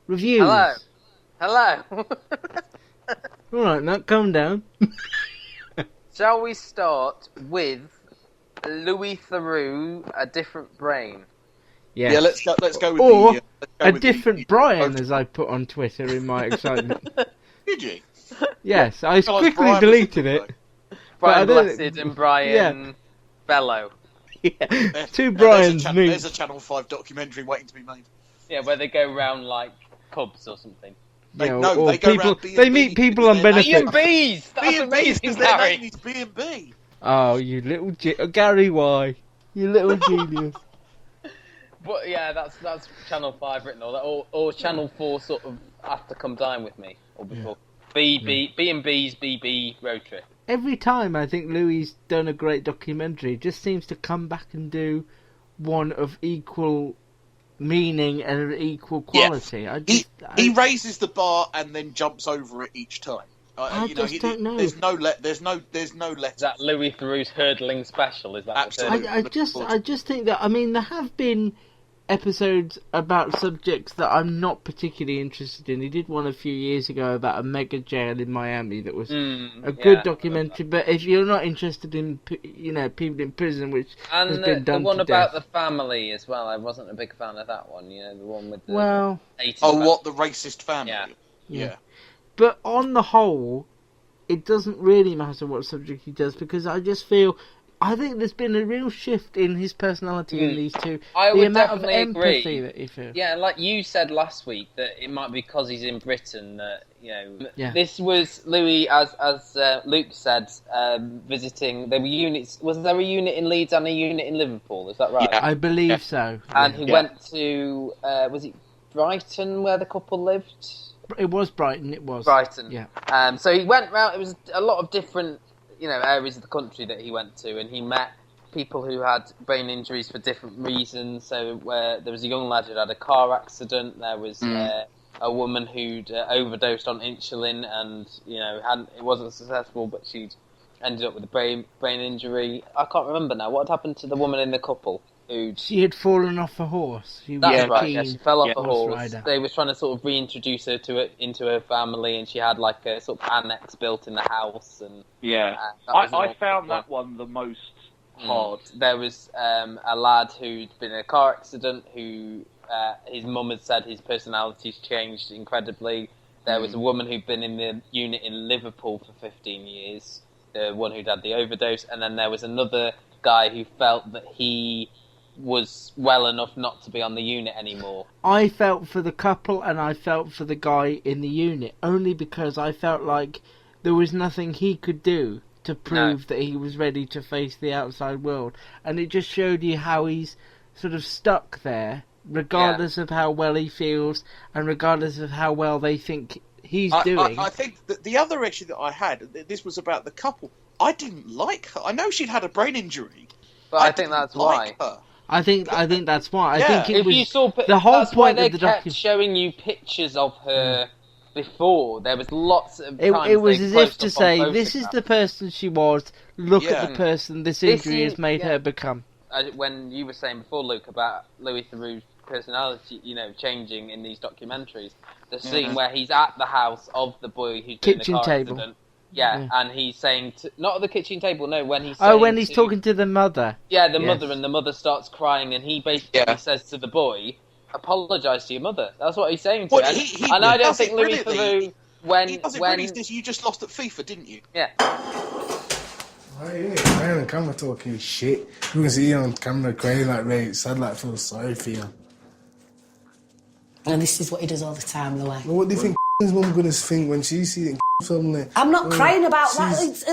Reviews. Hello. All right, now calm down. Shall we start with Louis Theroux, A Different Brain? Yes. Yeah, let's go with or a different Brian, as I put on Twitter in my excitement. Did you? Yes, I quickly Brian deleted it. Brian Blessed and Brian Bellow. Yeah. Two Brians meet. There's a Channel 5 documentary waiting to be made. Yeah, where they go round like pubs or something. They or go people. round They meet people on benefits. B&B's! That's amazing, their Gary! name is B&B. Oh, you little Gary, why? You little genius. But yeah, that's Channel 5 written, or Channel 4 sort of after Come Dine With Me, or before. B&B's BB Road Trip. Every time I think Louis done a great documentary, it just seems to come back and do one of equal meaning and equal quality. Yeah. He raises the bar and then jumps over it each time. I don't know. There's no let. Is that Louis Theroux's hurdling special? Is that absolutely? I just think that there have been episodes about subjects that I'm not particularly interested in. He did one a few years ago about a mega jail in Miami that was a good documentary. But if you're not interested in people in prison, which has been done the one to about death. the family as well, I wasn't a big fan of that one. You know, the one with the the racist family? Yeah. But on the whole, it doesn't really matter what subject he does, because I think there's been a real shift in his personality in these two. I the would amount definitely of empathy agree. that he feels. Yeah, like you said last week, that it might be because he's in Britain that, this was Louis, as Luke said, visiting. There were units. Was there a unit in Leeds and a unit in Liverpool? Is that right? Yeah, I believe so. And he went to was it Brighton where the couple lived? It was Brighton. It was Brighton. Yeah. So he went round. It was a lot of different, areas of the country that he went to, and he met people who had brain injuries for different reasons. So where there was a young lad who had a car accident. There was a woman who'd overdosed on insulin, and it wasn't successful, but she'd ended up with a brain injury. I can't remember now what had happened to the woman in the couple. She had fallen off a horse. That's right. Yeah, she fell off a horse. Rider. They were trying to sort of reintroduce her into her family, and she had like a sort of annex built in the house. And I found that one the most hard. There was a lad who'd been in a car accident who his mum had said his personality's changed incredibly. There was a woman who'd been in the unit in Liverpool for 15 years, the one who'd had the overdose, and then there was another guy who felt that he was well enough not to be on the unit anymore. I felt for the couple, and I felt for the guy in the unit, only because I felt like there was nothing he could do to prove that he was ready to face the outside world. And it just showed you how he's sort of stuck there, regardless of how well he feels, and regardless of how well they think he's doing. I think that the other issue that I had, this was about the couple. I didn't like her. I know she'd had a brain injury, but I think that's like why. Her. I think that's why. Yeah. I think if you saw, the whole that's point why they of the kept showing you pictures of her before. There was lots of times it was they as closed if to up say, on this is photographs. the person she was. Look at the person this injury has made her become. When you were saying before, Luke, about Louis Theroux's personality, changing in these documentaries, the scene where he's at the house of the boy who's in the car accident. Yeah, and he's saying not at the kitchen table. No, when he's when he's talking to the mother. Yeah, the mother, and the mother starts crying, and he basically says to the boy, "Apologise to your mother." That's what he's saying to him. And I don't think Louis Theroux, when he says, you just lost at FIFA, didn't you? Yeah. I on camera talking shit. You can see you on camera crying like mate, sad, like feel sorry for you. And this is what he does all the time, Louis. Well, what do you think his mum gonna think when she sees it film there? I'm not crying about that. It's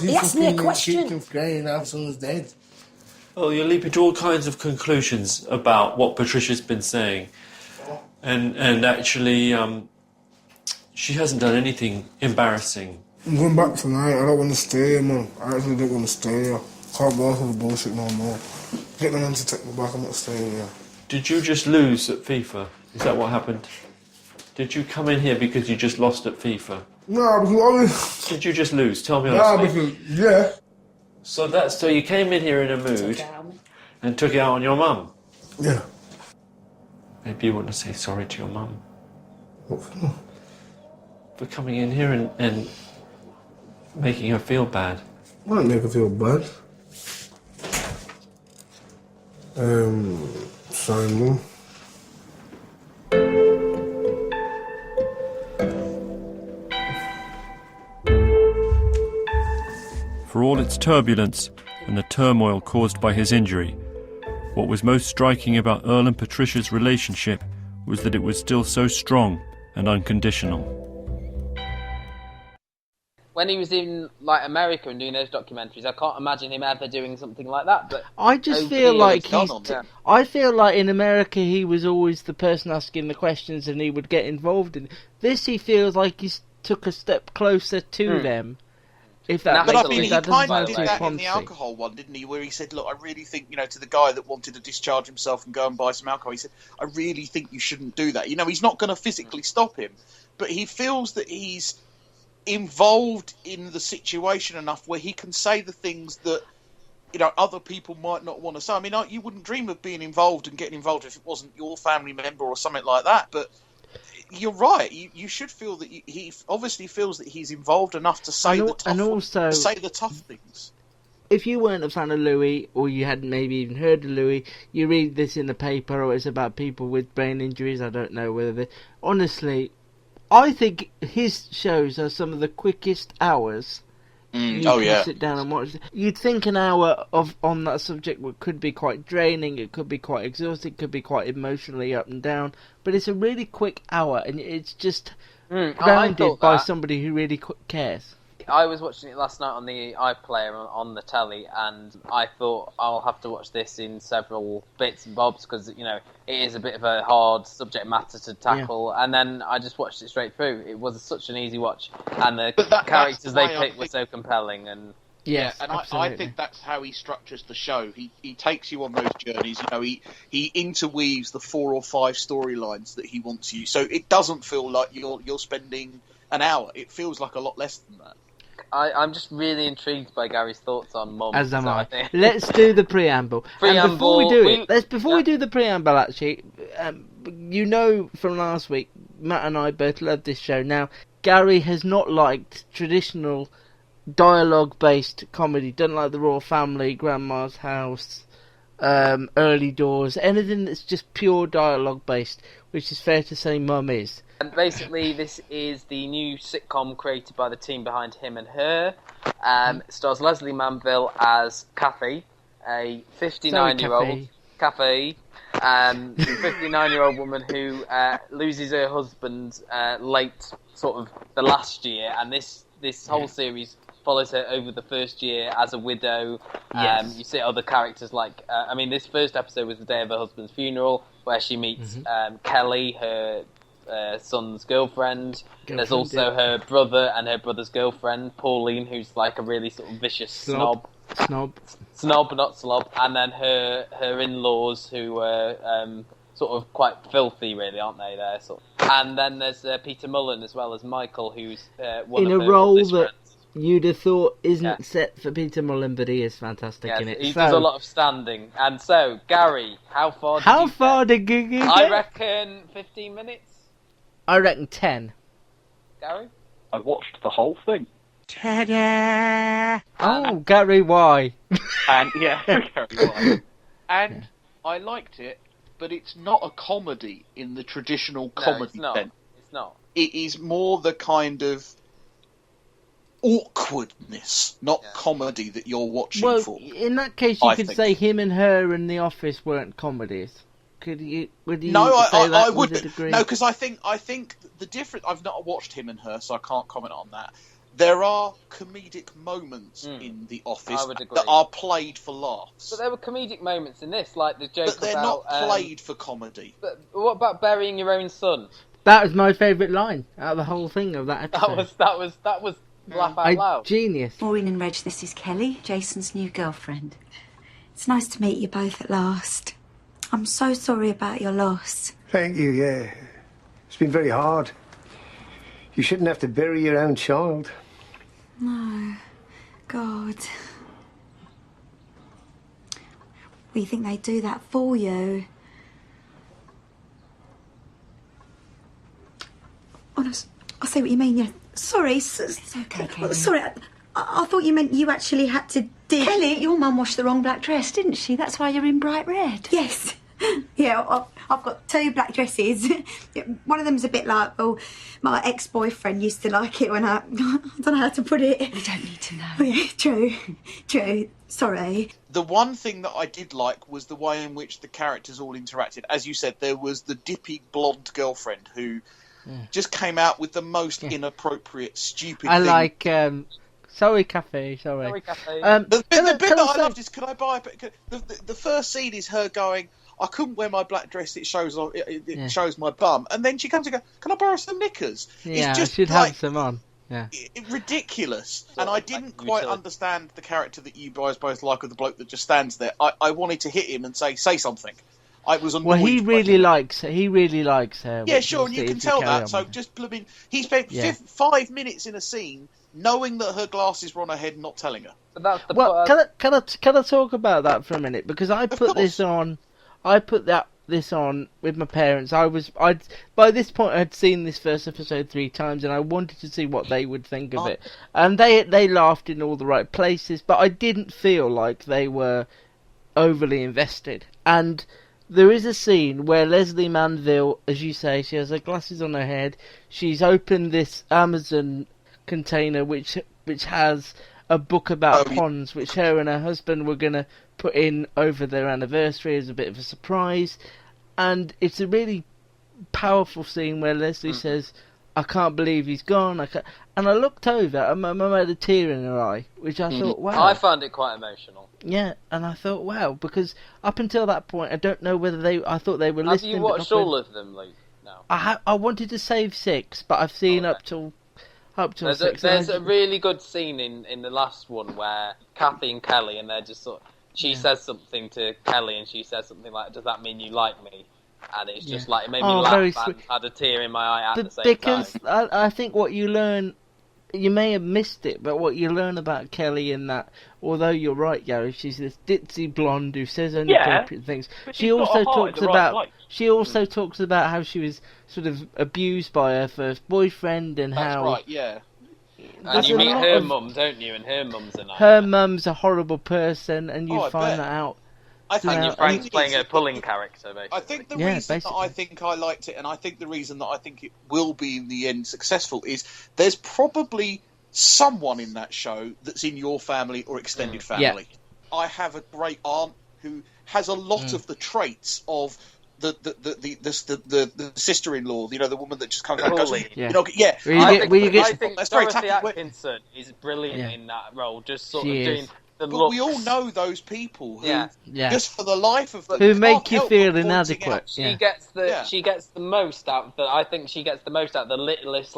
he asked me a question. Crying, our son's dead. Well, you're leaping to all kinds of conclusions about what Patricia's been saying, and actually, she hasn't done anything embarrassing. I'm going back tonight. I don't want to stay here, man. I actually don't want to stay here. Can't go for the bullshit no more. Get the man to take me back. I'm not staying here. Did you just lose at FIFA? Is that what happened? Did you come in here because you just lost at FIFA? No, because Did you just lose? Tell me honestly. So you came in here in a mood and took it out on your mum? Yeah. Maybe you want to say sorry to your mum. What for? For coming in here and making her feel bad. I don't make her feel bad. Sorry, Mum. For all its turbulence and the turmoil caused by his injury, what was most striking about Earl and Patricia's relationship was that it was still so strong and unconditional. When he was in like America and doing those documentaries, I can't imagine him ever doing something like that. But I just over feel the like years- he's. Yeah. I feel like in America he was always the person asking the questions and he would get involved in. This he feels like he's took a step closer to them. If that, But But Makes I mean, sense. he that doesn't kind of sound did too that in the poncy. alcohol one, didn't he? Where he said, "Look, I really think, to the guy that wanted to discharge himself and go and buy some alcohol, he said, I really think you shouldn't do that." He's not going to physically stop him, but he feels that he's involved in the situation enough where he can say the things that other people might not want to say. I mean, you wouldn't dream of being involved and getting involved if it wasn't your family member or something like that. But you're right. You should feel that he obviously feels that he's involved enough to say to say the tough things. If you weren't a fan of Louis, or you hadn't maybe even heard of Louis, you read this in the paper, or it's about people with brain injuries. I don't know whether they... Honestly, I think his shows are some of the quickest hours you can sit down and watch. You'd think an hour on that subject could be quite draining, it could be quite exhausting, it could be quite emotionally up and down, but it's a really quick hour, and it's just grounded by somebody who really cares. I was watching it last night on the iPlayer on the telly, and I thought I'll have to watch this in several bits and bobs because it is a bit of a hard subject matter to tackle. Yeah. And then I just watched it straight through. It was such an easy watch, and the characters they picked were so compelling. And I think that's how he structures the show. He takes you on those journeys. He interweaves the 4 or 5 storylines that he wants you. So it doesn't feel like you're spending an hour. It feels like a lot less than that. I'm just really intrigued by Gary's thoughts on Mum. As am I. Let's do the preamble. And before we do the preamble, actually, from last week, Matt and I both love this show. Now, Gary has not liked traditional dialogue-based comedy. Doesn't like the Royal Family, Grandma's House, Early Doors, anything that's just pure dialogue-based, which is fair to say Mum is. And basically, this is the new sitcom created by the team behind Him and Her. It stars Leslie Manville as Kathy, a 59-year-old... Kathy. 59-year-old woman who loses her husband late, sort of, the last year. And this whole series follows her over the first year as a widow. You see other characters like... this first episode was the day of her husband's funeral, where she meets Kelly, her... son's girlfriend. There's also her brother and her brother's girlfriend, Pauline, who's like a really sort of vicious snob, not slob. And then her in-laws, who are sort of quite filthy, really, aren't they? There, sort of. And then there's Peter Mullen as well as Michael, who's one in of a her role oldest that friends. You'd have thought isn't set for Peter Mullen, but he is fantastic in it. He does a lot of standing. And so, Gary, how far did you get? I reckon 15 minutes. I reckon 10. Gary? I watched the whole thing. Ta-da! Oh, Gary, why? And Gary, why? And I liked it, but it's not a comedy in the traditional comedy sense. It's not. It is more the kind of awkwardness, not comedy that you're watching for. In that case, you could say Him and Her and The Office weren't comedies. Would you say that? I wouldn't. No, because I think the difference. I've not watched Him and Her, so I can't comment on that. There are comedic moments in The Office that are played for laughs. But there were comedic moments in this, like the joke about... But they're not played for comedy. But what about burying your own son? That was my favourite line out of the whole thing of that episode. That was laugh out loud. Genius. Maureen and Reg, this is Kelly, Jason's new girlfriend. It's nice to meet you both at last. I'm so sorry about your loss. Thank you, yeah. It's been very hard. You shouldn't have to bury your own child. No. God. We think they do that for you. I see what you mean, yeah. Sorry. It's okay, Kelly. Sorry, I thought you meant you actually had to dig... Kelly, your mum washed the wrong black dress, didn't she? That's why you're in bright red. Yes. Yeah, I've got 2 black dresses. One of them's a bit like, well, my ex-boyfriend used to like it when I don't know how to put it. We don't need to know. Oh, yeah, true. Sorry. The one thing that I did like was the way in which the characters all interacted. As you said, there was the dippy blonde girlfriend who just came out with the most inappropriate, stupid thing. I like... Sorry, Cafe. Sorry, Cafe. The bit that I loved is, can I buy the first scene is her going, I couldn't wear my black dress, it shows shows my bum. And then she comes and goes, can I borrow some knickers? Yeah, it's just I should have some on. Yeah. Ridiculous. And I didn't quite understand the character that you guys both like of the bloke that just stands there. I wanted to hit him and say something. I was annoyed. Well, he really likes her. Yeah, sure, and you can tell that. So he spent 5 minutes in a scene knowing that her glasses were on her head and not telling her. But that's the can I talk about that for a minute? Because I put this on with my parents. By this point I'd seen this first episode 3 times, and I wanted to see what they would think of it. And they laughed in all the right places, but I didn't feel like they were overly invested. And there is a scene where Leslie Manville, as you say, she has her glasses on her head. She's opened this Amazon container which has a book about ponds, which her and her husband were going to put in over their anniversary as a bit of a surprise. And it's a really powerful scene where Leslie says, I can't believe he's gone. And I looked over and my mum had a tear in her eye, which I thought, wow. I found it quite emotional. Yeah, and I thought, wow, because up until that point, I don't know whether I thought they were listening. Have you watched all of them, Luke? No. I wanted to save 6, but I've seen up till 6. There's a really good scene in the last one where Kathy and Kelly, and they're just sort of, she says something to Kelly, and she says something like, does that mean you like me? And it's just like, it made me laugh and had a tear in my eye at the same time. Because I think what you learn, you may have missed it, but what you learn about Kelly in that, although you're right, Gary, she's this ditzy blonde who says inappropriate things. She also talks about how she was sort of abused by her first boyfriend and That's how. Right, yeah. And you meet her mum, don't you? And her mum's a nightmare. Her mum's a horrible person, and you find that out. And Frank's playing a pulling character, basically. I think the reason that I think I liked it, and I think the reason that I think it will be in the end successful, is there's probably someone in that show that's in your family or extended family. Yeah. I have a great aunt who has a lot of the traits of the sister-in-law, the woman that just comes out and goes, I think Dorothy Atkinson is brilliant in that role, just sort of doing the looks. But we all know those people who, just for the life of them, who make you feel inadequate. She gets the most out. I think she gets the most out of the littlest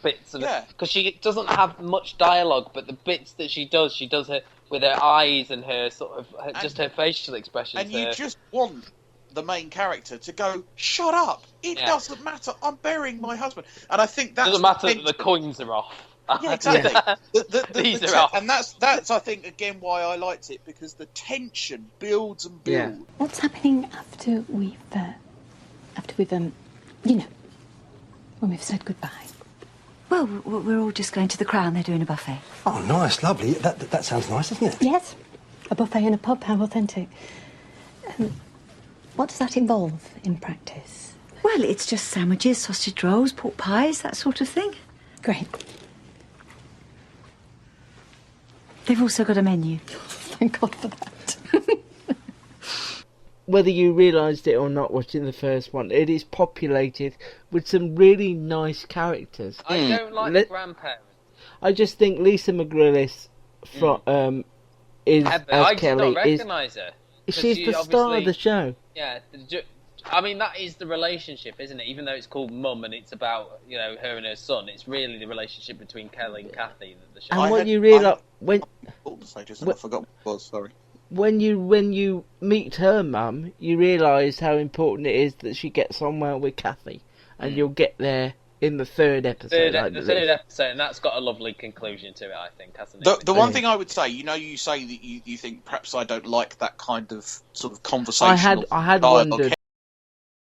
bits of it, because she doesn't have much dialogue, but the bits that she does it with her eyes and her sort of her facial expressions. And you just want the main character to go, shut up, it doesn't matter, I'm burying my husband. And I think that doesn't matter that the coins are off. Yeah, exactly. These are off. And that's I think again why I liked it, because the tension builds and builds. Yeah. What's happening after we've when we've said goodbye? Well, we're all just going to the Crown. They're doing a buffet. Oh, nice, lovely. That sounds nice, doesn't it? Yes, a buffet in a pub. How authentic. What does that involve in practice? Well, it's just sandwiches, sausage rolls, pork pies, that sort of thing. Great. They've also got a menu. Thank God for that. Whether you realised it or not watching the first one, it is populated with some really nice characters. I don't like the grandparents. I just think Lisa McGrillis is as I Kelly. I don't recognise her. She's the star of the show. Yeah, I mean, that is the relationship, isn't it? Even though it's called Mum and it's about, her and her son, it's really the relationship between Kelly and Kathy that the show. And what you realise I forgot what it was. Sorry. When you meet her mum, you realise how important it is that she gets on well with Kathy, and you'll get there in the third episode. The third episode, and that's got a lovely conclusion to it, I think, hasn't it? The one thing I would say, you say that you think perhaps I don't like that kind of sort of conversation. I had wondered.